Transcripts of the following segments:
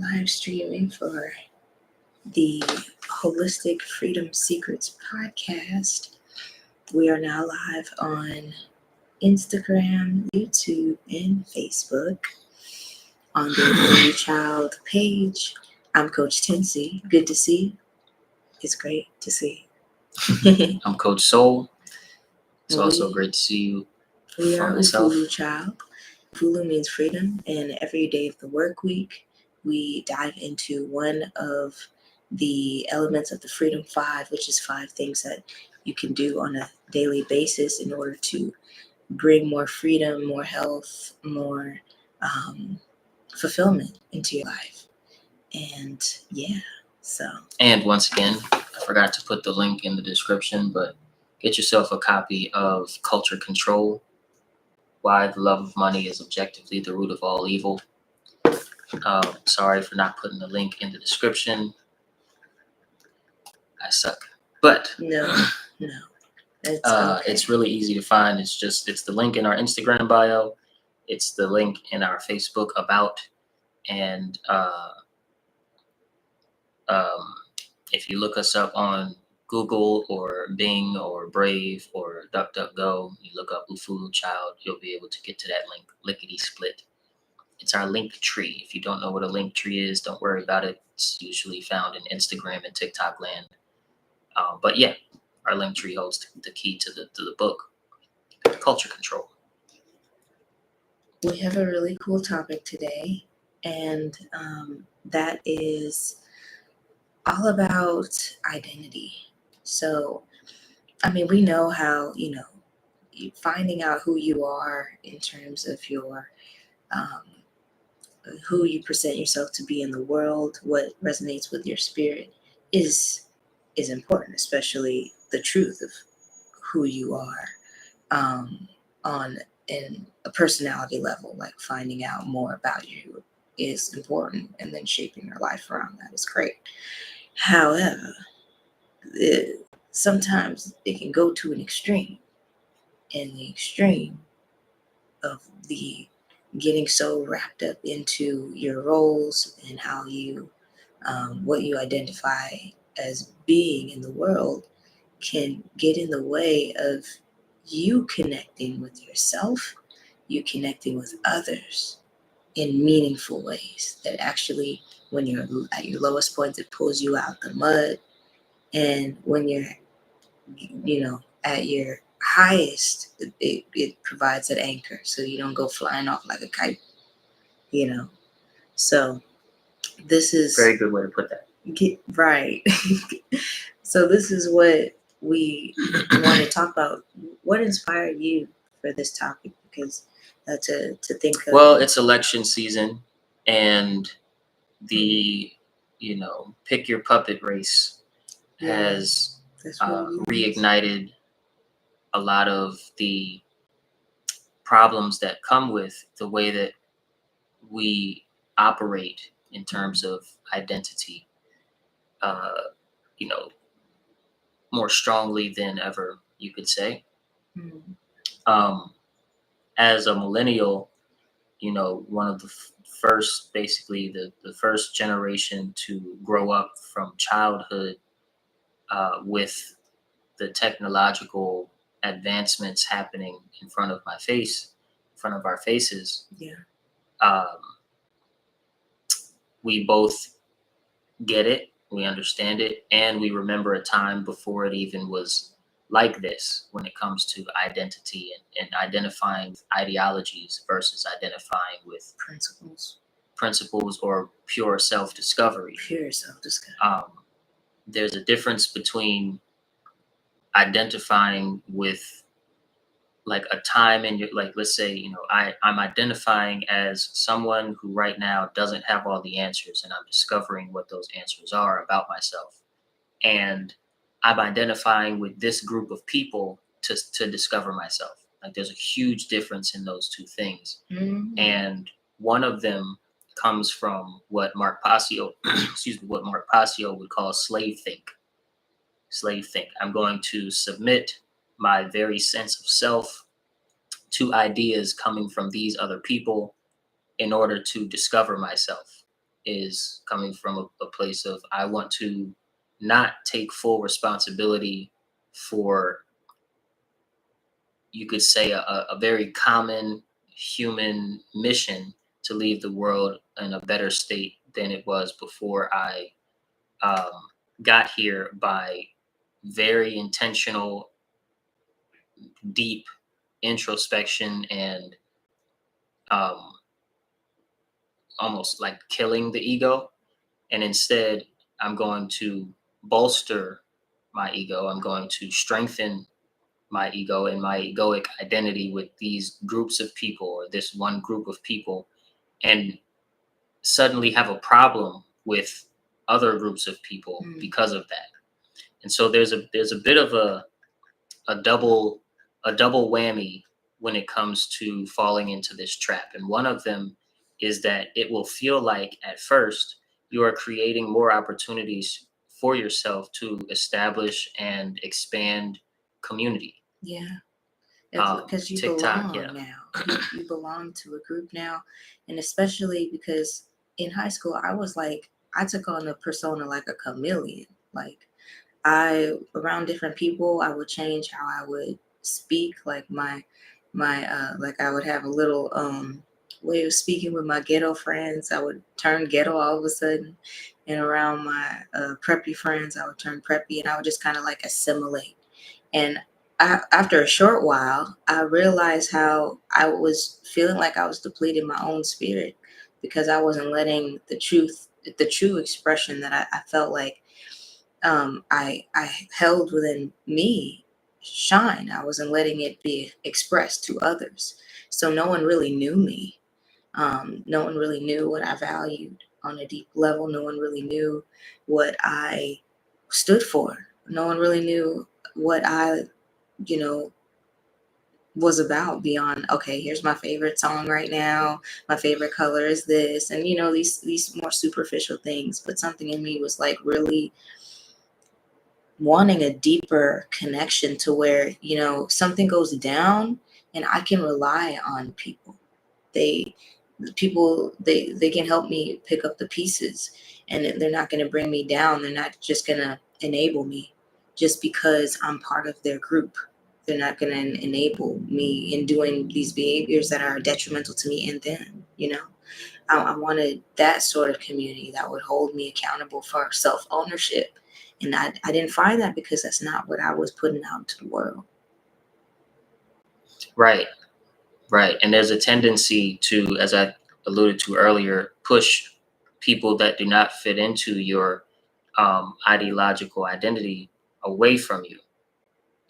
live streaming for the Holistic Freedom Secrets podcast. We are now live on Instagram, YouTube, and Facebook on the Voodoo Child page. I'm Coach Tensi. Good to see you. It's great to see you. I'm Coach Soul. It's We- also great to see you We for are myself. Ufulu Child. Ufulu means freedom, and every day of the work week, we dive into one of the elements of the Freedom Five, which is 5 things that you can do on a daily basis in order to bring more freedom, more health, more fulfillment into your life. And And once again, I forgot to put the link in the description, but get yourself a copy of Culture Control, Why the Love of Money is Objectively the Root of All Evil. Sorry for not putting the link in the description. I suck. But no. It's okay. It's really easy to find. It's the link in our Instagram bio. It's the link in our Facebook about. And if you look us up on Google or Bing or Brave or DuckDuckGo, you look up Ufulu Child, you'll be able to get to that link, lickety split. It's our link tree. If you don't know what a link tree is, don't worry about it. It's usually found in Instagram and TikTok land. But yeah, our link tree holds the key to the book, Culture Control. We have a really cool topic today, and that is all about identity. So, we know how, finding out who you are in terms of your, who you present yourself to be in the world, what resonates with your spirit is important, especially the truth of who you are on in a personality level, like finding out more about you is important, and then shaping your life around that is great. However, sometimes it can go to an extreme, and the extreme of the getting so wrapped up into your roles and how you, what you identify as being in the world, can get in the way of you connecting with yourself, you connecting with others in meaningful ways that actually, when you're at your lowest point, it pulls you out the mud. And when you're, at your highest, it provides an anchor so you don't go flying off like a kite, So this is very good way to put that. Right. So this is what we want to talk about. What inspired you for this topic? Because to think of. Well, it's election season, and the pick your puppet race has reignited a lot of the problems that come with the way that we operate in terms of identity, more strongly than ever, you could say. As a millennial, one of the first, basically the first generation to grow up from childhood with the technological advancements happening in front of our faces. We both get it, we understand it, and we remember a time before it even was like this when it comes to identity and identifying ideologies versus identifying with principles or pure self-discovery. There's a difference between identifying with like a time in your, like, let's say, I'm identifying as someone who right now doesn't have all the answers, and I'm discovering what those answers are about myself. And I'm identifying with this group of people to discover myself. Like, there's a huge difference in those two things. Mm-hmm. And one of them comes from what Mark Passio would call slave think. I'm going to submit my very sense of self to ideas coming from these other people in order to discover myself. is coming from a place of I want to not take full responsibility for, you could say, a very common human mission to leave the world in a better state than it was before I um, got here by very intentional, deep introspection and um, almost like killing the ego. And instead, I'm going to bolster my ego. I'm going to strengthen my ego and my egoic identity with these groups of people or this one group of people, and suddenly have a problem with other groups of people Mm. because of that. And so there's a bit of a double a double whammy when it comes to falling into this trap. And one of them is that it will feel like at first you are creating more opportunities for yourself to establish and expand community. Yeah. Because you TikTok, yeah. belong now. You belong to a group now. And especially because in high school, I took on a persona like a chameleon. Like, around different people, I would change how I would speak. Like, like I would have a little way of speaking with my ghetto friends. I would turn ghetto all of a sudden. And around my preppy friends, I would turn preppy, and I would just kind of like assimilate. And after a short while, I realized how I was feeling like I was depleting my own spirit because I wasn't letting the true expression that I felt like I held within me shine. I wasn't letting it be expressed to others. So no one really knew me. No one really knew what I valued on a deep level. No one really knew what I stood for. No one really knew what I, you know, was about beyond, okay, here's my favorite song right now. My favorite color is this. And, these more superficial things. But something in me was like really wanting a deeper connection to where, something goes down and I can rely on people. They they can help me pick up the pieces, and they're not going to bring me down. They're not just going to enable me just because I'm part of their group. They're not going to enable me in doing these behaviors that are detrimental to me and them. I wanted that sort of community that would hold me accountable for self ownership. And I didn't find that because that's not what I was putting out into the world. Right. Right. And there's a tendency to, as I alluded to earlier, push people that do not fit into your ideological identity away from you.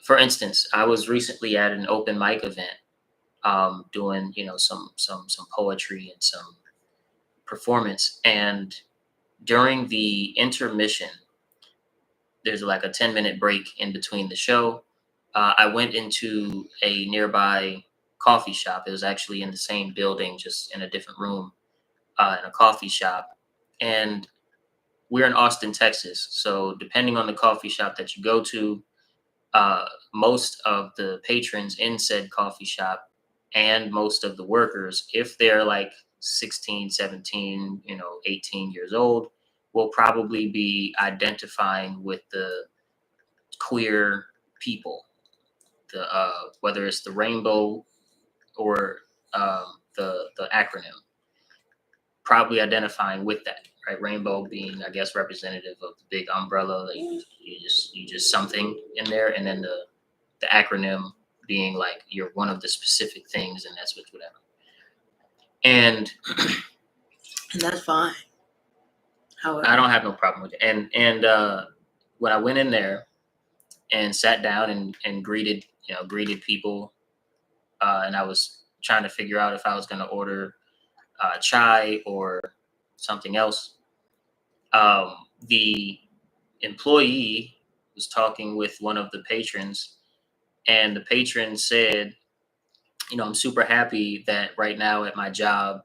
For instance, I was recently at an open mic event, doing, some poetry and some performance. And during the intermission, there's like a 10-minute break in between the show. I went into a nearby coffee shop. It was actually in the same building, just in a different room, in a coffee shop. And we're in Austin, Texas. So depending on the coffee shop that you go to, most of the patrons in said coffee shop and most of the workers, if they're like 16, 17, 18 years old, will probably be identifying with the queer people, the whether it's the rainbow or the acronym, probably identifying with that, right? Rainbow being, I guess, representative of the big umbrella that you just something in there, and then the acronym being like you're one of the specific things, and that's whatever. And And that's fine. However, I don't have no problem with it. And when I went in there and sat down and greeted people, and I was trying to figure out if I was going to order chai or something else. The employee was talking with one of the patrons, and the patron said, I'm super happy that right now at my job,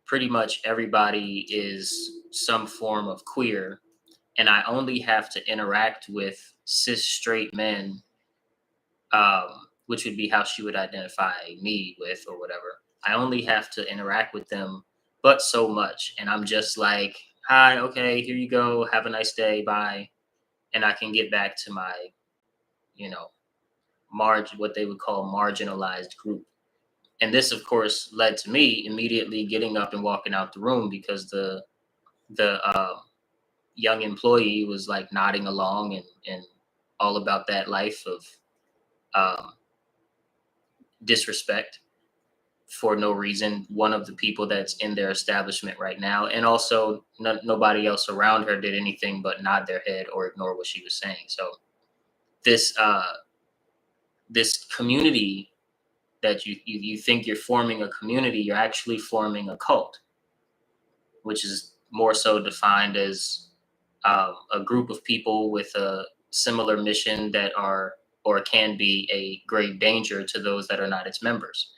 pretty much everybody is some form of queer, and I only have to interact with cis straight men, which would be how she would identify me with or whatever. I only have to interact with them but so much. And I'm just like, hi, okay, here you go. Have a nice day. Bye. And I can get back to my, you know, what they would call marginalized group. And this, of course, led to me immediately getting up and walking out the room because the young employee was like nodding along and all about that life of um, disrespect for no reason. One of the people that's in their establishment right now, and also nobody else around her did anything but nod their head or ignore what she was saying. So this this community that you think you're forming a community, you're actually forming a cult, which is more so defined as a group of people with a similar mission that are or can be a great danger to those that are not its members.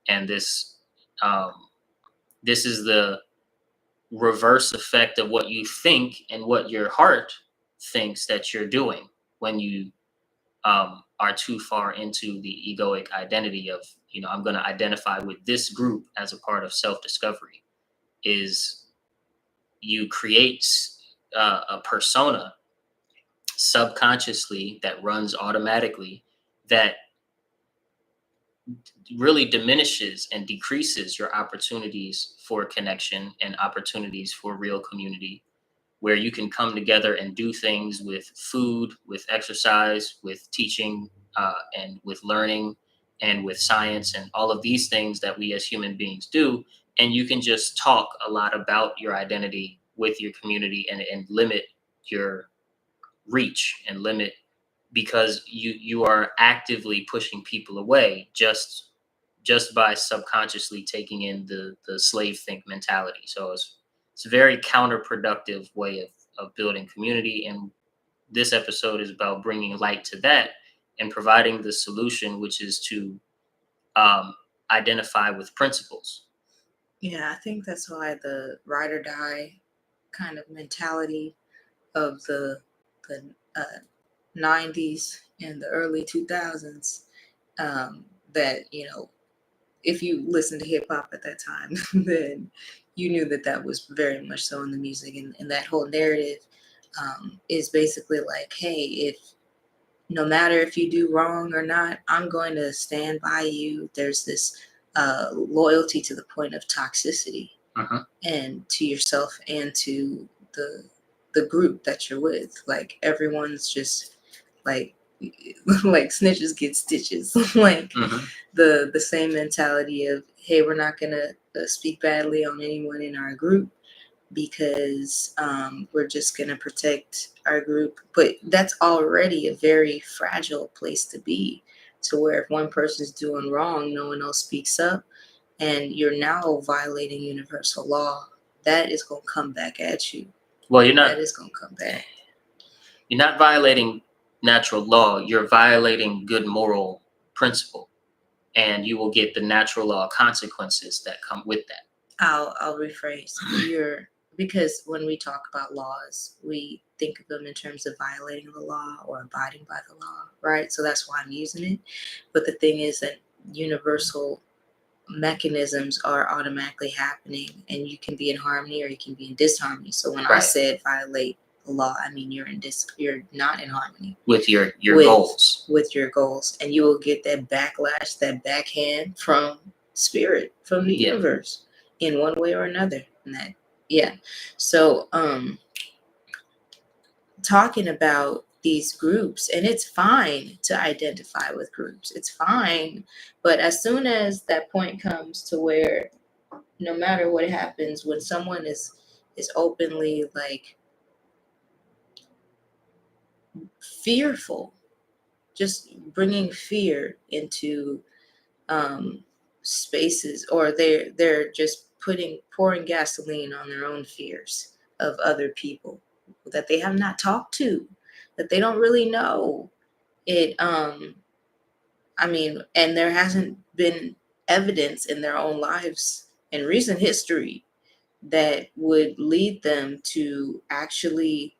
And um, this is the reverse effect of what you think and what your heart thinks that you're doing when you are too far into the egoic identity of, I'm going to identify with this group as a part of self-discovery. Is you create a persona subconsciously that runs automatically that really diminishes and decreases your opportunities for connection and opportunities for real community, where you can come together and do things with food, with exercise, with teaching, and with learning, and with science, and all of these things that we as human beings do. And you can just talk a lot about your identity with your community and limit your reach and limit, because you are actively pushing people away just by subconsciously taking in the slave think mentality. So it's a very counterproductive way of building community. And this episode is about bringing light to that and providing the solution, which is to um, identify with principles. Yeah, I think that's why the ride or die kind of mentality of the 90s and the early 2000s, that, if you listened to hip hop at that time, then you knew that that was very much so in the music. And that whole narrative is basically like, hey, if no matter if you do wrong or not, I'm going to stand by you. There's this loyalty to the point of toxicity, and to yourself and to the group that you're with. Like everyone's just like like snitches get stitches. Like the same mentality of, hey, we're not gonna speak badly on anyone in our group because we're just gonna protect our group. But that's already a very fragile place to be, to where if one person's doing wrong, no one else speaks up, and you're now violating universal law. That is gonna come back at you. Well, That is gonna come back. you're not violating natural law. You're violating good moral principle, and you will get the natural law consequences that come with that. I'll rephrase. Because when we talk about laws, we think of them in terms of violating the law or abiding by the law, right? So that's why I'm using it. But the thing is that universal mechanisms are automatically happening, and you can be in harmony or you can be in disharmony. So when I said violate the law, I mean you're not in harmony with your goals. With your goals, and you will get that backlash, that backhand from spirit, from the universe, in one way or another. And that, yeah. So talking about these groups, and it's fine to identify with groups, it's fine, but as soon as that point comes to where no matter what happens, when someone is openly like fearful, just bringing fear into spaces, or they're just pouring gasoline on their own fears of other people that they have not talked to, that they don't really know it. I mean, and there hasn't been evidence in their own lives in recent history that would lead them to actually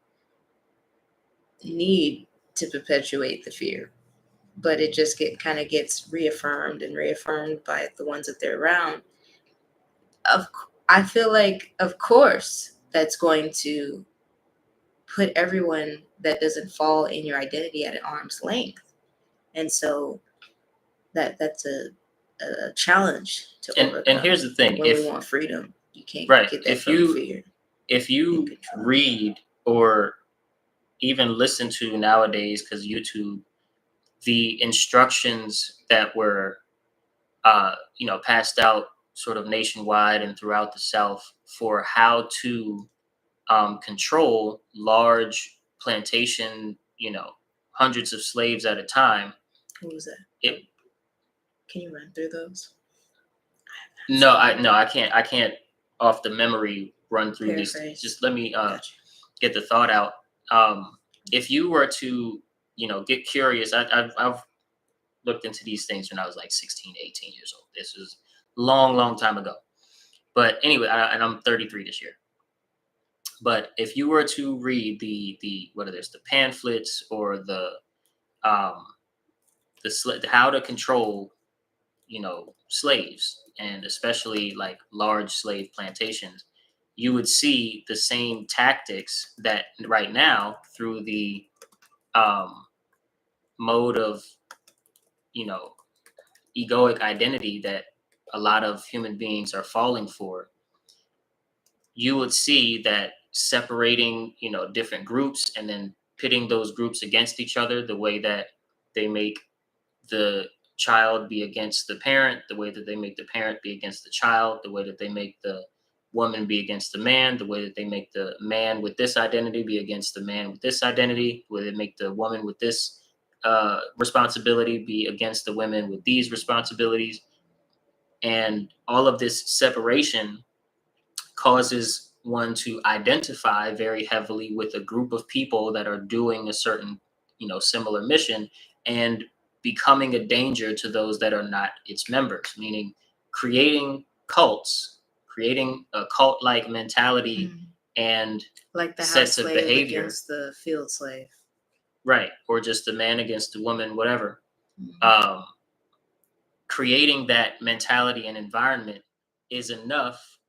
need to perpetuate the fear. But it just gets reaffirmed and reaffirmed by the ones that they're around. I feel like, of course, that's going to put everyone that doesn't fall in your identity at an arm's length. And so that's a challenge to overcome. And here's the thing: when we want freedom, you can't right, get that if from you fear. if you control. read or even listen to nowadays, because YouTube, the instructions that were passed out sort of nationwide and throughout the South for how to control large plantation, hundreds of slaves at a time. What was that? It Can you run through those? no, I can't off the memory run through these. Paraphrase. Just let me Gotcha. get the thought out. If you were to, get curious, I've looked into these things when I was like 16, 18 years old. This was long, long time ago. But anyway, and I'm 33 this year. But if you were to read the what are this, the pamphlets or um how to control, slaves, and especially like large slave plantations, you would see the same tactics that right now through the um mode of, you know, egoic identity that a lot of human beings are falling for. You would see that separating, different groups and then pitting those groups against each other, the way that they make the child be against the parent, the way that they make the parent be against the child, the way that they make the woman be against the man, the way that they make the man with this identity be against the man with this identity, the way they make the woman with this responsibility be against the women with these responsibilities. And all of this separation causes one to identify very heavily with a group of people that are doing a certain, similar mission, and becoming a danger to those that are not its members, meaning creating cults, creating a cult-like mentality and like the house sets of slave behavior. against the field slave. Right. Or just the man against the woman, whatever. Mhm. Creating that mentality and environment is enough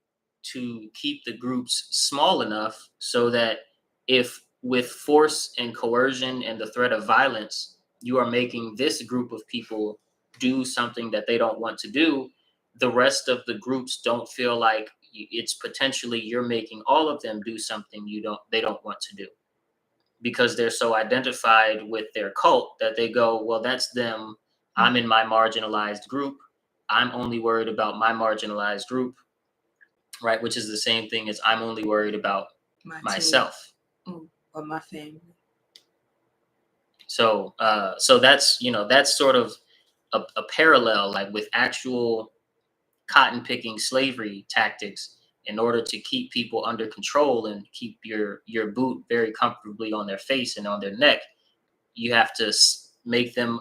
to keep the groups small enough so that if with force and coercion and the threat of violence, you are making this group of people do something that they don't want to do, the rest of the groups don't feel like it's potentially you're making all of them do something they don't want to do, because they're so identified with their cult that they go, well, that's them. I'm in my marginalized group. I'm only worried about my marginalized group, right? Which is the same thing as I'm only worried about myself. Or my family. So that's sort of a parallel, like with actual cotton picking slavery tactics. In order to keep people under control and keep your boot very comfortably on their face and on their neck, you have to make them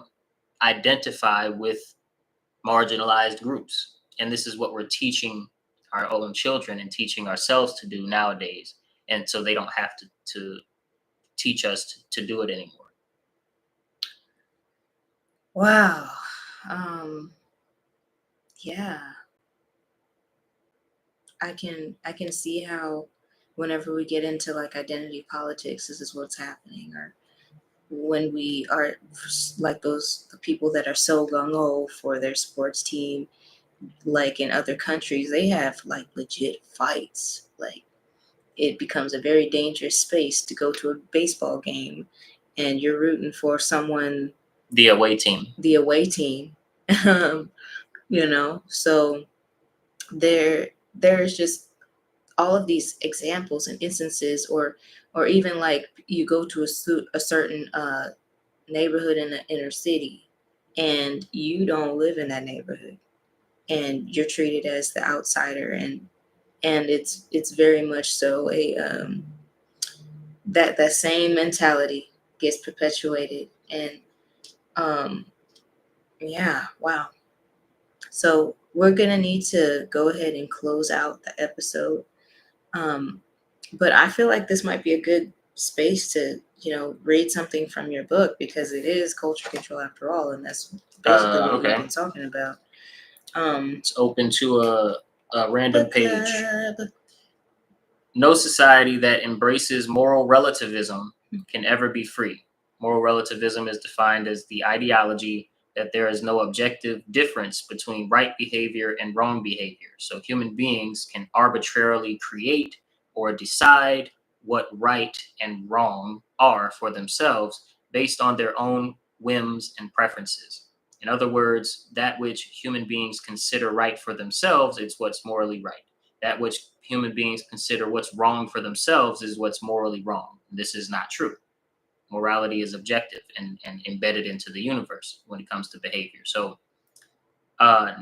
identify with marginalized groups. And this is what we're teaching our own children and teaching ourselves to do nowadays. And so they don't have to teach us to do it anymore. Wow. Yeah. I can see how whenever we get into like identity politics, this is what's happening, or when we are like the people that are so gung-ho for their sports team, like in other countries, they have like legit fights. Like it becomes a very dangerous space to go to a baseball game and you're rooting for someone, The away team. So there's just all of these examples and instances, or even like you go to a certain neighborhood in the inner city and you don't live in that neighborhood and you're treated as the outsider, and it's very much so a that same mentality gets perpetuated. And yeah, wow. So we're gonna need to go ahead and close out the episode. But I feel like this might be a good space to, read something from your book, because it is culture control after all, and that's basically what we've been talking about. It's open to a random Book page. club. No society that embraces moral relativism can ever be free. Moral relativism is defined as the ideology that there is no objective difference between right behavior and wrong behavior. So human beings can arbitrarily create or decide what right and wrong are for themselves based on their own whims and preferences. In other words, that which human beings consider right for themselves is what's morally right. That which human beings consider what's wrong for themselves is what's morally wrong. This is not true. Morality is objective and embedded into the universe when it comes to behavior. So,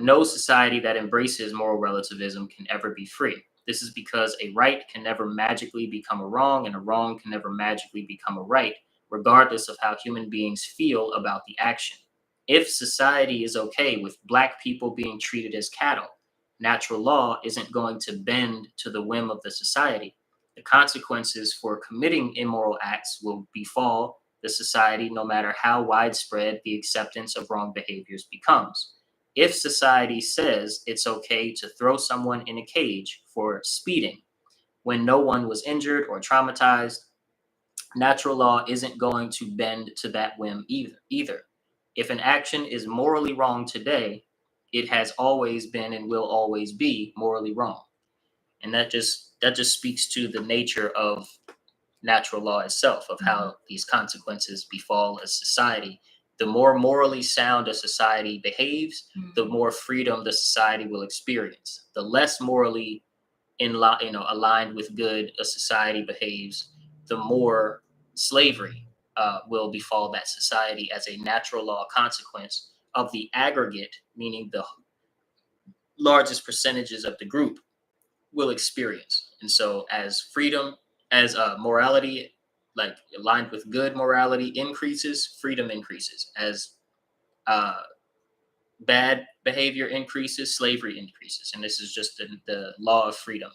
no society that embraces moral relativism can ever be free. This is because a right can never magically become a wrong, and a wrong can never magically become a right, regardless of how human beings feel about the action. If society is okay with Black people being treated as cattle, natural law isn't going to bend to the whim of the society. The consequences for committing immoral acts will befall the society no matter how widespread the acceptance of wrong behaviors becomes. If society says it's okay to throw someone in a cage for speeding when no one was injured or traumatized, natural law isn't going to bend to that whim either. If an action is morally wrong today, it has always been and will always be morally wrong. And that just speaks to the nature of natural law itself, of how these consequences befall a society. The more morally sound a society behaves, the more freedom the society will experience. The less morally aligned with good a society behaves, the more slavery will befall that society as a natural law consequence of the aggregate, meaning the largest percentages of the group will experience. And so, as freedom, as morality, like aligned with good morality increases, freedom increases. As uh, bad behavior increases, slavery increases. And this is just the law of freedom.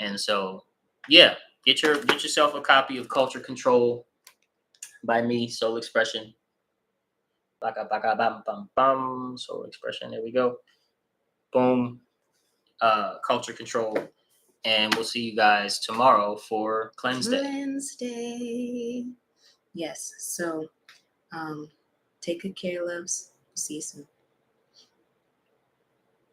And so, yeah, get yourself a copy of Culture Control by me, Soul Expression. Baka baka bam bam bam. Soul Expression. There we go. Boom. Culture Control. And we'll see you guys tomorrow for Cleanse Day. Wednesday. Yes. So take good care, loves. See you soon.